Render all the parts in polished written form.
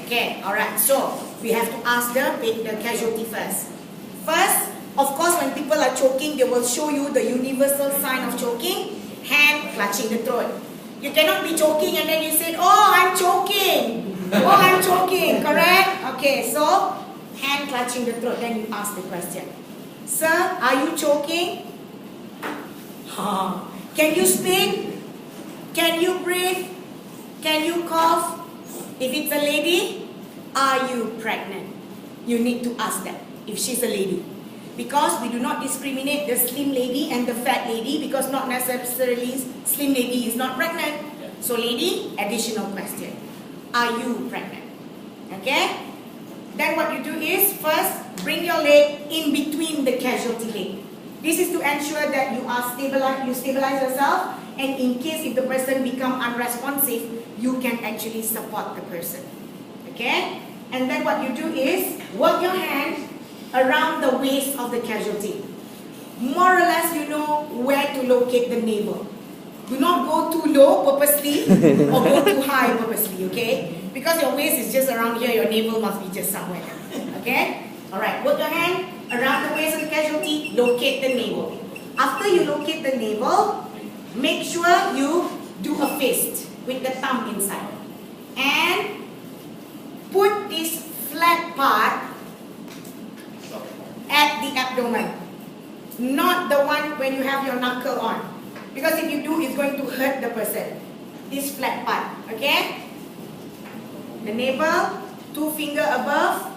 Okay, alright. So we have to ask the casualty first. First, of course, when people are choking, they will show you the universal sign of choking, hand clutching the throat. You cannot be choking and then you say, oh, I'm choking. Oh, I'm choking, correct? Okay, so hand clutching the throat, then you ask the question. Sir, are you choking? Can you speak? Can you breathe? Can you cough? If it's a lady, are you pregnant? You need to ask that if she's a lady. Because we do not discriminate the slim lady and the fat lady, because not necessarily slim lady is not pregnant. So lady, additional question. Are you pregnant? Okay? Then what you do is, first, bring your leg in between the casualty leg. This is to ensure that you are stabilize yourself, and in case if the person become unresponsive, you can actually support the person. Okay? And then what you do is, work your hand around the waist of the casualty. More or less you know where to locate the navel. Do not go too low purposely or go too high purposely, okay? Because your waist is just around here, your navel must be just somewhere. Okay? Alright, work your hand around the waist of the casualty, locate the navel. After you locate the navel, make sure you do a fist with the thumb inside. And put this flat part at the abdomen, not the one when you have your knuckle on, because if you do, it's going to hurt the person. This flat part, okay? The navel, 2 fingers above,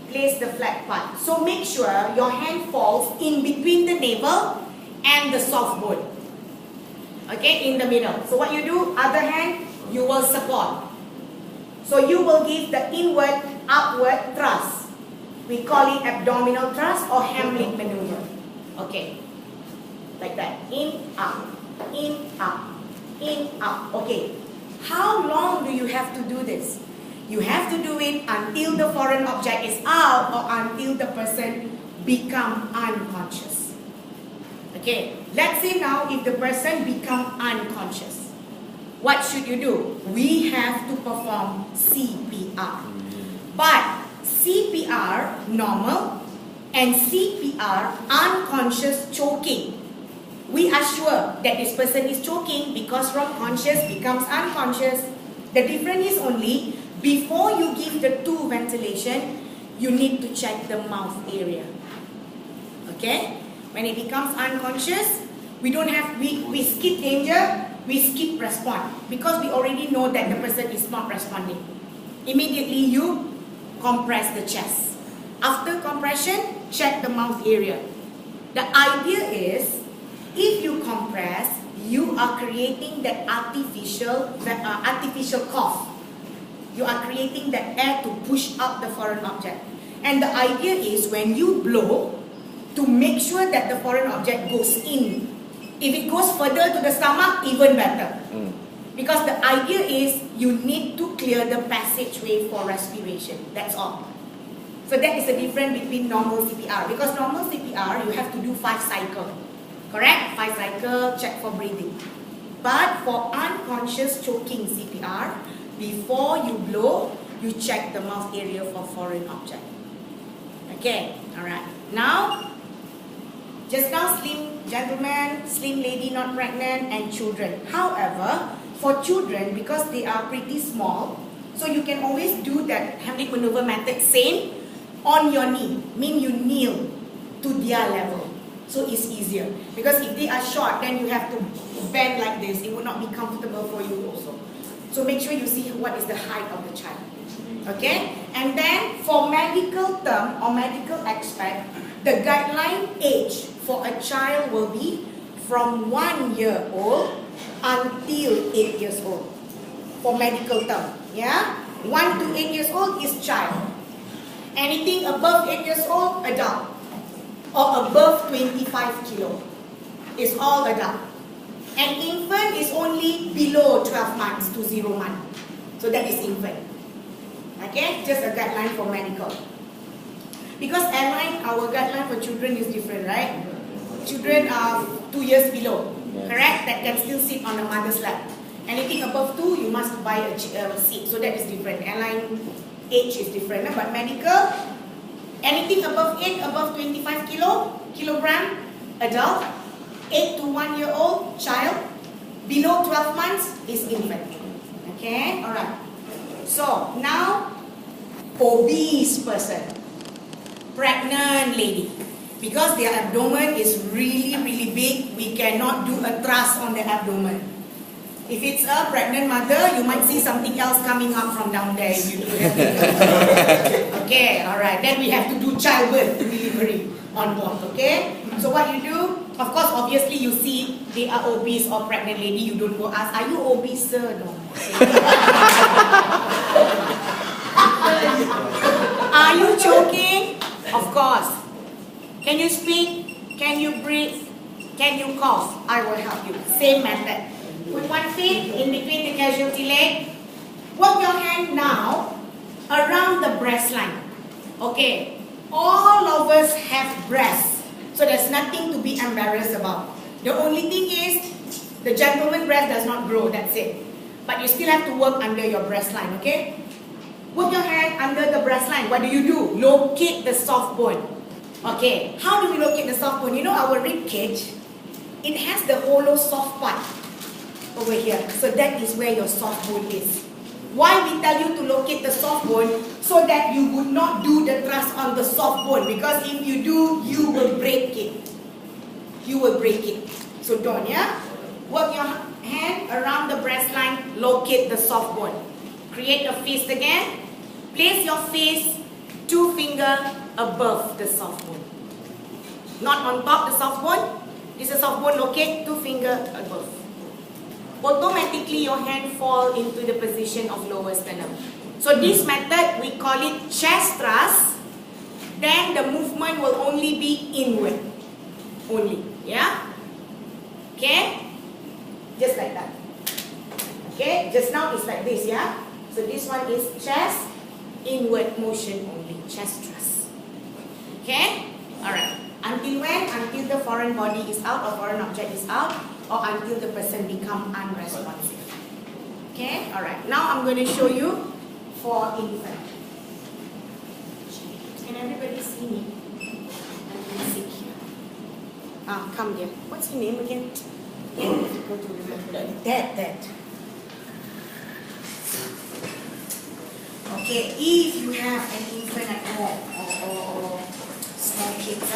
place the flat part. So make sure your hand falls in between the navel and the soft bone, okay, in the middle. So what you do, other hand, you will support. So you will give the inward, upward thrust. We call it abdominal thrust or Heimlich maneuver. Okay, like that. In, up, in, up, in, up. Okay, how long do you have to do this? You have to do it until the foreign object is out or until the person become unconscious. Okay, let's say now if the person become unconscious, what should you do? We have to perform CPR. But CPR normal and CPR unconscious choking, we are sure that this person is choking because from conscious becomes unconscious. The difference is only before you give the 2 ventilation, you need to check the mouth area. Okay? When it becomes unconscious, we don't have, we skip danger, we skip response, because we already know that the person is not responding. Immediately you compress the chest. After compression, check the mouth area. The idea is, if you compress, you are creating that artificial cough. You are creating that air to push out the foreign object. And the idea is when you blow, to make sure that the foreign object goes in. If it goes further to the stomach, even better. Because the idea is you need to clear the passageway for respiration. That's all. So that is the difference between normal CPR. Because normal CPR, you have to do 5 cycles. Correct? 5 cycles, check for breathing. But for unconscious choking CPR, before you blow, you check the mouth area for foreign object. Okay, alright. Now, just now slim gentleman, slim lady not pregnant, and children. However, for children, because they are pretty small, so you can always do that Heimlich maneuver method same on your knee. Mean you kneel to their level. So it's easier. Because if they are short, then you have to bend like this. It will not be comfortable for you also. So make sure you see what is the height of the child. Okay? And then for medical term or medical aspect, the guideline age for a child will be from 1 year old until 8 years old. For medical term. Yeah? 1 to 8 years old is child. Anything above 8 years old, adult. Or above 25 kilo is all adult. And infant is only below 12 months to 0 months. So that is infant. Okay? Just a guideline for medical. Because airline, our guideline for children is different, right? Children are 2 years below, correct? That can still sit on the mother's lap. Anything above 2, you must buy a seat. So that is different. Airline age is different. But medical, anything above 8, above 25 kilogram, adult, 8 to 1 year old, child, below 12 months is infant. Okay, alright. So now, obese person, pregnant lady. Because their abdomen is really, really big, we cannot do a thrust on the abdomen. If it's a pregnant mother, you might see something else coming up from down there if you do that. Okay, alright. Then we have to do childbirth delivery on board, okay? So what you do, of course, obviously you see they are obese or pregnant lady, you don't go ask, are you obese, sir? No. Are you choking? Of course. Can you speak? Can you breathe? Can you cough? I will help you. Same method. Put one foot in between the casualty leg. Work your hand now around the breast line. Okay. All of us have breasts. So there's nothing to be embarrassed about. The only thing is the gentleman breast does not grow. That's it. But you still have to work under your breast line. Okay. Work your hand under the breast line. What do? Locate the soft bone. Okay, how do we locate the soft bone? You know our rib cage, it has the hollow soft part over here. So that is where your soft bone is. Why we tell you to locate the soft bone? So that you would not do the thrust on the soft bone. Because if you do, you will break it. You will break it. So don't, yeah? Work your hand around the breast line, locate the soft bone. Create a fist again. Place your fist 2 fingers above the soft bone. Not on top the soft bone. This is soft bone, locate 2 fingers above. Automatically your hand fall into the position of lower sternum. So this method we call it chest thrust. Then the movement will only be inward. Only. Yeah? Okay? Just like that. Okay? Just now it's like this, yeah? So this one is chest, inward motion only. Chest thrust. Okay? Alright. Until when? Until the foreign body is out or foreign object is out, or until the person become unresponsive. Okay? Alright. Now I'm going to show you for infant. Can everybody see me? I'm going to sit here. Come here. What's your name again? Yeah, difficult to remember. Dad. Okay, if you have an infant at home or small kids,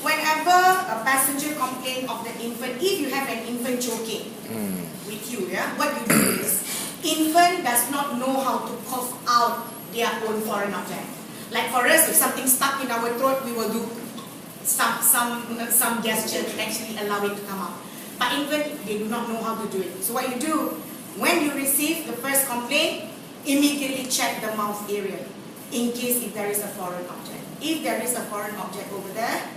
whenever a passenger complains of the infant, if you have an infant choking with you, what you do is, infant does not know how to cough out their own foreign object. Like for us, if something stuck in our throat, we will do some gesture to actually allow it to come out. But infant, they do not know how to do it. So what you do, when you receive the first complaint, immediately check the mouth area in case if there is a foreign object. If there is a foreign object over there,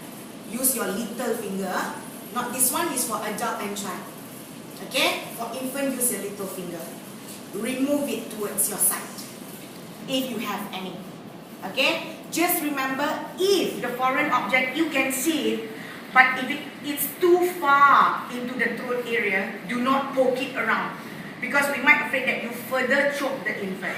use your little finger. Not this one is for adult and child. Okay? For infant, use your little finger. Remove it towards your side. If you have any. Okay? Just remember, if the foreign object, you can see it, but if it's too far into the throat area, do not poke it around. Because we might afraid that you further choke the infant.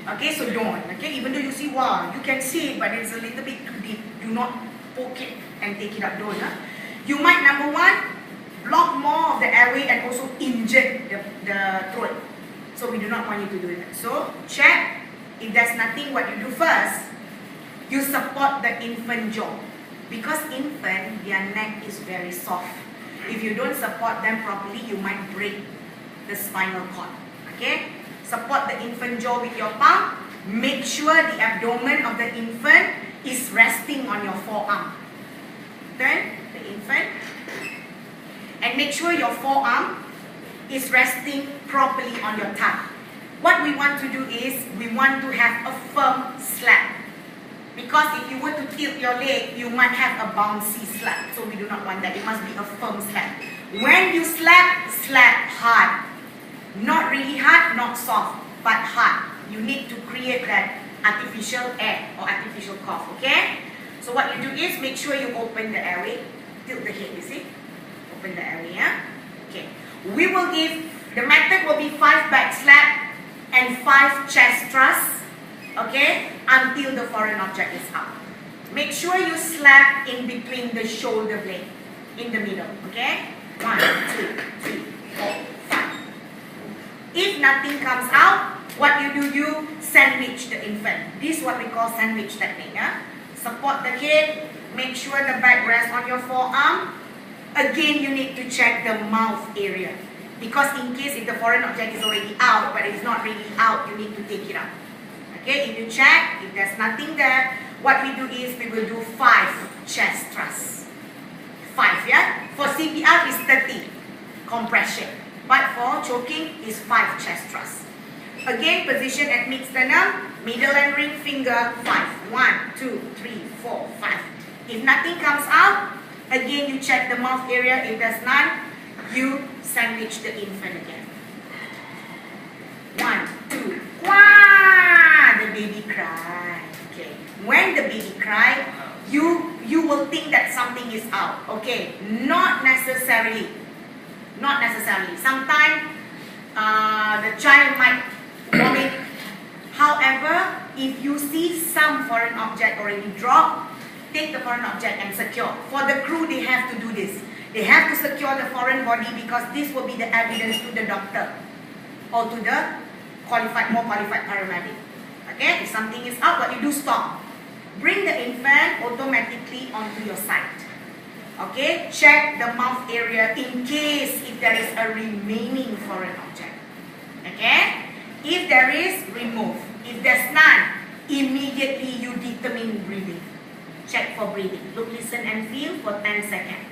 Okay, so don't. Okay, even though you see, wow, you can see it, but it's a little bit too deep. Do not poke it and take it up. Don't. You might, number one, block more of the airway and also injure the throat. So we do not want you to do that. So check. If there's nothing, what you do first, you support the infant jaw. Because infant, their neck is very soft. If you don't support them properly, you might break the spinal cord. Okay? Support the infant jaw with your palm. Make sure the abdomen of the infant is resting on your forearm. Turn the infant. And make sure your forearm is resting properly on your tongue. What we want to do is, we want to have a firm slap. Because if you were to tilt your leg, you might have a bouncy slap. So we do not want that. It must be a firm slap. When you slap, slap hard. Not really hard, not soft, but hard. You need to create that artificial air or artificial cough, okay? So what you do is, make sure you open the airway. Tilt the head, you see? Open the airway, yeah? Okay. We will give The method will be 5 back slap and 5 chest thrusts, okay, until the foreign object is out. Make sure you slap in between the shoulder blade, in the middle, okay? 1, 2, 3, 4, 5. If nothing comes out, what you do, you sandwich the infant. This is what we call sandwich technique. Support the head, make sure the back rests on your forearm. Again, you need to check the mouth area. Because in case if the foreign object is already out, but it's not really out, you need to take it out. Okay, if you check, if there's nothing there, what we do is we will do 5 chest thrusts. 5, yeah? For CPR is 30 compression. But for choking is 5 chest thrusts. Again, position at mid-sternum, middle and ring finger, 5. 1, 2, 3, 4, 5. If nothing comes out, again you check the mouth area. If there's none, you sandwich the infant again. 1, 2, wah! The baby cry. Okay. When the baby cry, you will think that something is out. Okay. Not necessarily. Not necessarily. Sometimes the child might vomit. However, if you see some foreign object already drop, take the foreign object and secure. For the crew, they have to do this. They have to secure the foreign body because this will be the evidence to the doctor or to the more qualified paramedic. Okay, if something is out, what you do, stop. Bring the infant automatically onto your side. Okay, check the mouth area in case if there is a remaining foreign object. Okay, if there is, remove. If there's none, immediately you determine breathing. Check for breathing. Look, listen and feel for 10 seconds.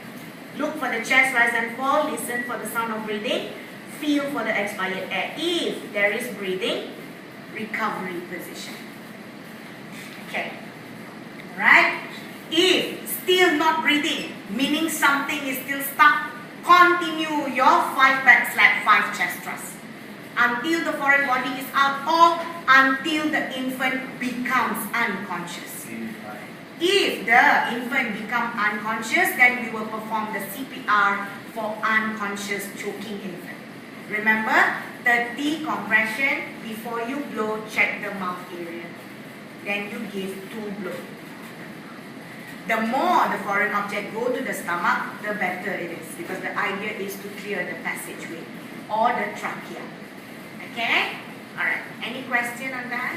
Look for the chest rise and fall. Listen for the sound of breathing. Feel for the expired air. If there is breathing, recovery position. Okay. Alright? If still not breathing, meaning something is still stuck, continue your 5 back slap, 5 chest thrusts until the foreign body is out or until the infant becomes unconscious. If the infant becomes unconscious, then we will perform the CPR for unconscious choking infant. Remember, 30 compression. Before you blow, check the mouth area. Then you give 2 blows. The more the foreign object go to the stomach, the better it is. Because the idea is to clear the passageway or the trachea. Okay? Alright. Any question on that?